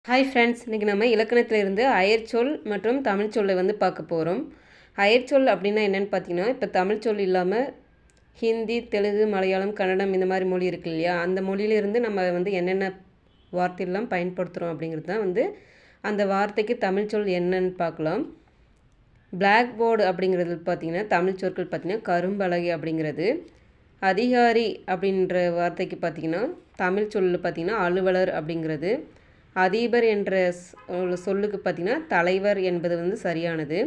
Hi friends, இன்றைக்கி நம்ம இலக்கணத்திலிருந்து அயற்சொல் மற்றும் தமிழ்ச்சொல்லை பார்க்க போகிறோம். அயற்சொல் அப்படின்னா என்னென்னு பார்த்தீங்கன்னா, இப்போ தமிழ்ச்சொல் இல்லாமல் ஹிந்தி, தெலுங்கு, மலையாளம், கன்னடம் இந்த மாதிரி மொழி இருக்கு இல்லையா, அந்த மொழியிலிருந்து நம்ம என்னென்ன வார்த்தையெல்லாம் பயன்படுத்துகிறோம் அப்படிங்கிறது தான் அந்த வார்த்தைக்கு தமிழ்ச்சொல் என்னன்னு பார்க்கலாம். பிளாக் போர்டு அப்படிங்கிறது பார்த்திங்கன்னா தமிழ் சொற்கள் பார்த்திங்கன்னா கரும்பலகை அப்படிங்கிறது. அதிகாரி அப்படின்ற வார்த்தைக்கு பார்த்திங்கன்னா தமிழ் சொல் பார்த்திங்கன்னா அலுவலர் அப்படிங்கிறது. அதிபர் என்ற சொல்லுக்கு பார்த்திங்கன்னா தலைவர் என்பது சரியானது.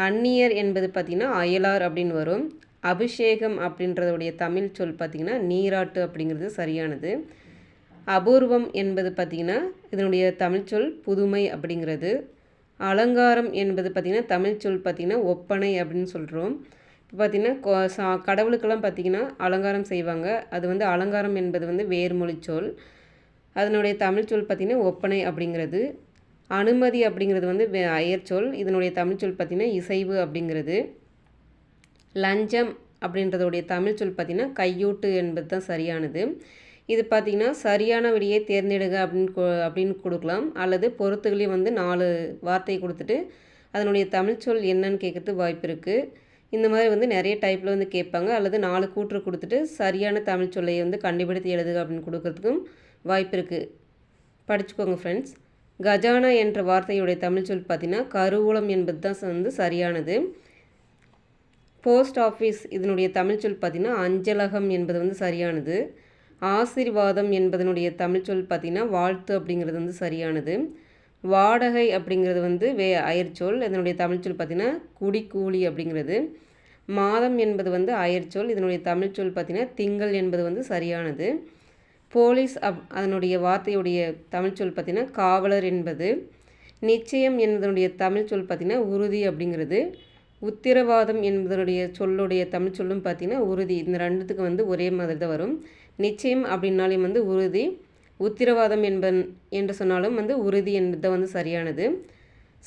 அந்நியர் என்பது பார்த்திங்கன்னா அயலார் அப்படின்னு வரும். அபிஷேகம் அப்படின்றதுடைய தமிழ் சொல் பார்த்திங்கன்னா நீராட்டு அப்படிங்கிறது சரியானது. அபூர்வம் என்பது பார்த்திங்கன்னா இதனுடைய தமிழ் சொல் புதுமை அப்படிங்கிறது. அலங்காரம் என்பது பார்த்திங்கன்னா தமிழ் சொல் பார்த்திங்கன்னா ஒப்பனை அப்படின்னு சொல்கிறோம். இப்போ பார்த்திங்கன்னா கடவுளுக்கெல்லாம் பார்த்திங்கன்னா அலங்காரம் செய்வாங்க. அது அலங்காரம் என்பது வேர்மொழி சொல். அதனுடைய தமிழ் சொல் பார்த்திங்கன்னா ஒப்பனை அப்படிங்கிறது. அனுமதி அப்படிங்கிறது அயற்சொல். இதனுடைய தமிழ் சொல் பார்த்திங்கன்னா இசைவு அப்படிங்கிறது. லஞ்சம் அப்படின்றதுடைய தமிழ் சொல் பார்த்திங்கன்னா கையூட்டு என்பது தான் சரியானது. இது பார்த்திங்கன்னா சரியான விடையை தேர்ந்தெடுங்க அப்படின்னு கொடுக்கலாம். அல்லது பொறுத்துகளையும் 4 வார்த்தையை கொடுத்துட்டு அதனுடைய தமிழ் சொல் என்னன்னு கேட்கறதுக்கு வாய்ப்பு இருக்குது. இந்த மாதிரி நிறைய டைப்பில் கேட்பாங்க. அல்லது 4 கூற்று கொடுத்துட்டு சரியான தமிழ் சொல்லை கண்டுபிடித்து எழுதுக அப்படின்னு கொடுக்கறதுக்கும் வாய்ப்பு இருக்குது. படிச்சுக்கோங்க ஃப்ரெண்ட்ஸ். கஜானா என்ற வார்த்தையுடைய தமிழ் சொல் பார்த்திங்கன்னா கருவூலம் என்பது தான் சரியானது. போஸ்ட் ஆஃபீஸ் இதனுடைய தமிழ் சொல் பார்த்திங்கன்னா அஞ்சலகம் என்பது சரியானது. ஆசீர்வாதம் என்பதனுடைய தமிழ் சொல் பார்த்திங்கன்னா வாழ்த்து அப்படிங்கிறது சரியானது. வாடகை அப்படிங்கிறது அயற்சொல். இதனுடைய தமிழ் சொல் பார்த்திங்கன்னா குடிக்கூலி அப்படிங்கிறது. மாதம் என்பது அயற்சொல். இதனுடைய தமிழ் சொல் பார்த்திங்கன்னா திங்கள் என்பது சரியானது. போலீஸ் அதனுடைய வார்த்தையுடைய தமிழ் சொல் பார்த்திங்கன்னா காவலர் என்பது. நிச்சயம் என்பதனுடைய தமிழ் சொல் பார்த்திங்கன்னா உறுதி அப்படிங்கிறது. உத்திரவாதம் என்பதனுடைய சொல்லுடைய தமிழ் சொல்லும் பார்த்திங்கன்னா உறுதி. இந்த ரெண்டுத்துக்கு ஒரே மாதிரி தான் வரும். நிச்சயம் அப்படின்னாலும் உறுதி. உத்திரவாதம் என்று சொன்னாலும் உறுதி என்பது சரியானது.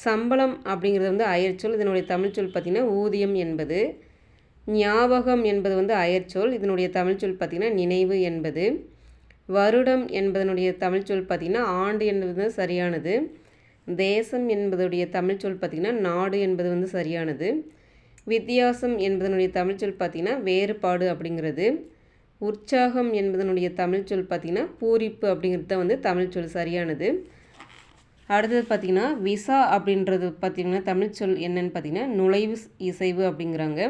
சம்பளம் அப்படிங்கிறது அயற்சொல். இதனுடைய தமிழ் சொல் பார்த்திங்கன்னா ஊதியம் என்பது. ஞாபகம் என்பது அயற்சொல். இதனுடைய தமிழ் சொல் பார்த்திங்கன்னா நினைவு என்பது. வருடம் என்பதனுடைய தமிழ் சொல் பார்த்திங்கன்னா ஆண்டு என்பது சரியானது. தேசம் என்பதுடைய தமிழ் சொல் பார்த்திங்கன்னா நாடு என்பது சரியானது. வித்தியாசம் என்பதனுடைய தமிழ் சொல் பார்த்திங்கன்னா வேறுபாடு அப்படிங்கிறது. உற்சாகம் என்பதனுடைய தமிழ் சொல் பார்த்திங்கன்னா பூரிப்பு அப்படிங்கிறது தான் தமிழ் சொல் சரியானது. அடுத்தது பார்த்திங்கன்னா விசா அப்படின்றது பார்த்திங்கன்னா தமிழ் சொல் என்னன்னு பார்த்திங்கன்னா நுழைவு இசைவு அப்படிங்கிறாங்க.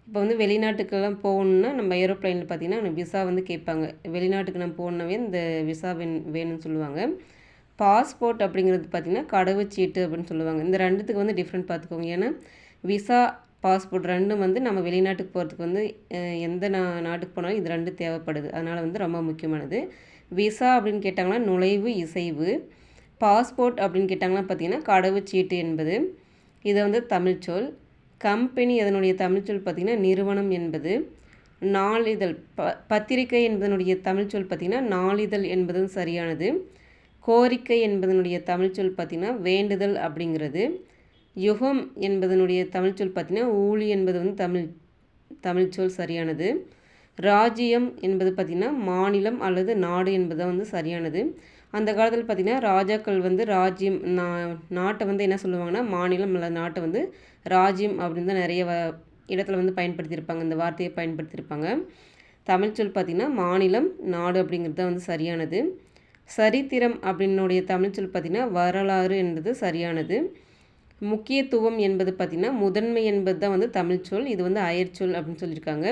இப்போ வெளிநாட்டுக்கெல்லாம் போகணுன்னா நம்ம ஏரோப்ளைனில் பார்த்திங்கன்னா விசா கேட்பாங்க. வெளிநாட்டுக்கு நம்ம போகணுன்னாவே இந்த விசா வேணும்னு சொல்லுவாங்க. பாஸ்போர்ட் அப்படிங்கிறது பார்த்திங்கன்னா கடவுச்சீட்டு அப்படின்னு சொல்லுவாங்க. இந்த ரெண்டுத்துக்கு டிஃப்ரெண்ட் பார்த்துக்கோங்க. ஏன்னா விசா பாஸ்போர்ட் ரெண்டும் நம்ம வெளிநாட்டுக்கு போகிறதுக்கு எந்த நாட்டுக்கு போனாலும் இது ரெண்டும் தேவைப்படுது. அதனால் ரொம்ப முக்கியமானது. விசா அப்படின்னு கேட்டாங்கன்னா நுழைவு இசைவு. பாஸ்போர்ட் அப்படின்னு கேட்டாங்கன்னா பார்த்திங்கன்னா கடவுச்சீட்டு என்பது. இது தமிழ் சொல். கம்பெனி அதனுடைய தமிழ் சொல் பார்த்திங்கன்னா நிறுவனம் என்பது. நாளிதழ் பத்திரிகை என்பதனுடைய தமிழ் சொல் பார்த்திங்கன்னா நாளிதழ் என்பது சரியானது. கோரிக்கை என்பதனுடைய தமிழ் சொல் பார்த்திங்கன்னா வேண்டுதல் அப்படிங்கிறது. யுகம் என்பதனுடைய தமிழ் சொல் பார்த்திங்கன்னா ஊழி என்பது தமிழ் சொல் சரியானது. ராஜ்யம் என்பது பார்த்திங்கன்னா மாநிலம் அல்லது நாடு என்பது சரியானது. அந்த காலத்தில் பார்த்திங்கன்னா ராஜாக்கள் ராஜ்யம் நாட்டை என்ன சொல்லுவாங்கன்னா மாநிலம் அல்லது நாட்டை ராஜ்யம் அப்படின்னு தான் நிறைய இடத்துல பயன்படுத்தியிருப்பாங்க. இந்த வார்த்தையை பயன்படுத்தியிருப்பாங்க. தமிழ் சொல் பார்த்திங்கன்னா மாநிலம் நாடு அப்படிங்கிறது தான் சரியானது. சரித்திரம் அப்படின்னுடைய தமிழ் சொல் பார்த்திங்கன்னா வரலாறு என்பது சரியானது. முக்கியத்துவம் என்பது பார்த்திங்கன்னா முதன்மை என்பது தான் தமிழ் சொல். இது அயற்சொல் அப்படின்னு சொல்லியிருக்காங்க.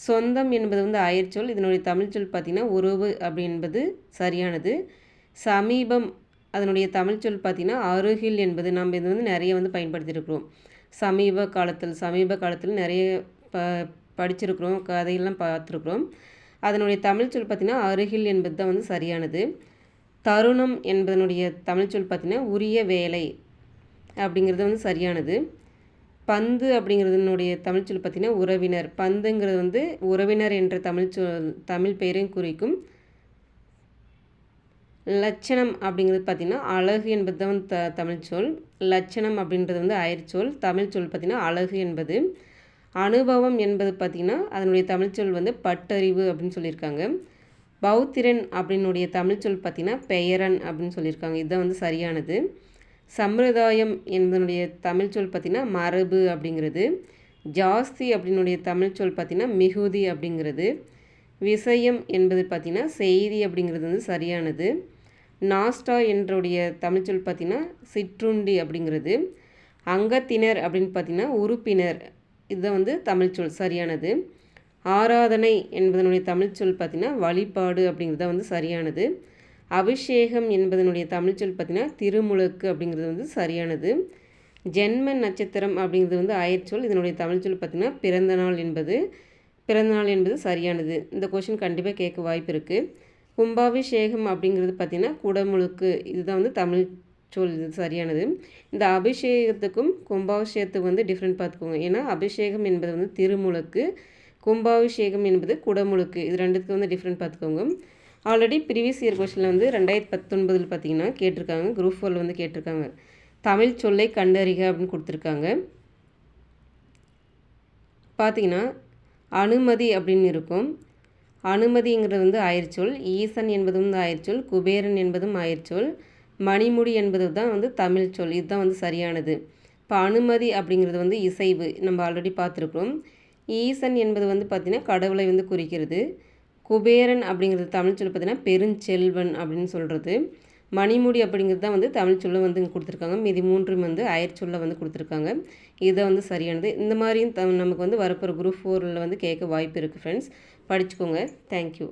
சொந்தம் என்பது அயற்சொல். இதனுடைய தமிழ் சொல் பார்த்திங்கன்னா உறவு அப்படி என்பது சரியானது. சமீபம் அதனுடைய தமிழ் சொல் பார்த்திங்கன்னா அருகில் என்பது. நம்ம இது நிறைய பயன்படுத்தியிருக்கிறோம். சமீப காலத்தில் நிறைய படிச்சிருக்கிறோம், கதையெல்லாம் பார்த்துருக்குறோம். அதனுடைய தமிழ் சொல் பார்த்திங்கன்னா அருகில் என்பது தான் சரியானது. தருணம் என்பதனுடைய தமிழ் சொல் பார்த்திங்கன்னா உரிய வேலை அப்படிங்கிறது சரியானது. பந்து அப்படிங்கிறதுனுடைய தமிழ் சொல் பார்த்திங்கன்னா உறவினர். பந்துங்கிறது உறவினர் என்ற தமிழ் பெயரையும் குறிக்கும். லட்சணம் அப்படிங்கிறது பார்த்திங்கன்னா அழகு என்பது தான் தமிழ் சொல். லட்சணம் அப்படின்றது அயற்சொல். தமிழ் சொல் பார்த்திங்கன்னா அழகு என்பது. அனுபவம் என்பது பார்த்திங்கன்னா அதனுடைய தமிழ் சொல் பட்டறிவு அப்படின்னு சொல்லியிருக்காங்க. பௌத்திரன் அப்படின்னுடைய தமிழ் சொல் பார்த்திங்கன்னா பெயரன் அப்படின்னு சொல்லியிருக்காங்க. இதுதான் வந்து சரியானது. சம்பிரதாயம் என்பதனுடைய தமிழ் சொல் பார்த்திங்கன்னா மரபு அப்படிங்கிறது. ஜாஸ்தி அப்படின்னுடைய தமிழ் சொல் பார்த்திங்கன்னா மிகுதி அப்படிங்கிறது. விஷயம் என்பது பார்த்திங்கன்னா செய்தி அப்படிங்கிறது வந்து சரியானது. நாஸ்டா என்றுடைய தமிழ் சொல் பார்த்திங்கன்னா சிற்றுண்டி அப்படிங்கிறது. அங்கத்தினர் அப்படின்னு பார்த்திங்கன்னா உறுப்பினர், இதுதான் வந்து தமிழ் சொல் சரியானது. ஆராதனை என்பதனுடைய தமிழ் சொல் பார்த்திங்கன்னா வழிபாடு அப்படிங்கிறது தான் வந்து சரியானது. அபிஷேகம் என்பதனுடைய தமிழ் சொல் பார்த்திங்கன்னா திருமுழுக்கு அப்படிங்கிறது வந்து சரியானது. ஜென்ம நட்சத்திரம் அப்படிங்கிறது வந்து அயற்சொல். இதனுடைய தமிழ் சொல் பார்த்திங்கன்னா பிறந்தநாள் என்பது சரியானது. இந்த கொஷின் கண்டிப்பாக கேட்க வாய்ப்பு இருக்குது. கும்பாபிஷேகம் அப்படிங்கிறது பார்த்திங்கன்னா குடமுழுக்கு, இதுதான் வந்து தமிழ் சொல், இது சரியானது. இந்த அபிஷேகத்துக்கும் கும்பாபிஷேகத்துக்கும் வந்து டிஃப்ரெண்ட் பார்த்துக்கோங்க. ஏன்னா அபிஷேகம் என்பது வந்து திருமுழுக்கு, கும்பாபிஷேகம் என்பது குடமுழுக்கு, இது ரெண்டுத்துக்கு வந்து டிஃப்ரெண்ட் பார்த்துக்கோங்க. ஆல்ரெடி ப்ரீவியஸ் இயர் கொஸ்டினில் வந்து 2019 பார்த்திங்கன்னா கேட்டிருக்காங்க. குரூப் 4 வந்து கேட்டிருக்காங்க. தமிழ் சொல்லை கண்டறிக அப்படின்னு கொடுத்துருக்காங்க. பார்த்திங்கன்னா அனுமதி அப்படின்னு இருக்கும். அனுமதிங்கிறது வந்து அயற்சொல். ஈசன் என்பது வந்து அயற்சொல். குபேரன் என்பதும் அயற்சொல். மணிமுடி என்பது தான் வந்து தமிழ் சொல், இதுதான் வந்து சரியானது. இப்போ அனுமதி அப்படிங்கிறது வந்து இசைவு, நம்ம ஆல்ரெடி பார்த்துருக்குறோம். ஈசன் என்பது வந்து பார்த்திங்கன்னா கடவுளை வந்து குறிக்கிறது. குபேரன் அப்படிங்கிறது தமிழ் சொல் பார்த்திங்கன்னா பெருஞ்செல்வன் அப்படின்னு சொல்கிறது. மணிமுடி அப்படிங்கிறது தான் வந்து தமிழ் சொல்ல வந்து இங்கே கொடுத்துருக்காங்க. மீதி 3 வந்து அயற்சொல்ல வந்து கொடுத்துருக்காங்க. இதை வந்து சரியானது. இந்த மாதிரியும் நமக்கு வந்து வரப்போகிற குரூப் 4ல் வந்து கேட்க வாய்ப்பு இருக்குது ஃப்ரெண்ட்ஸ். படிச்சுக்கோங்க. தேங்க்யூ.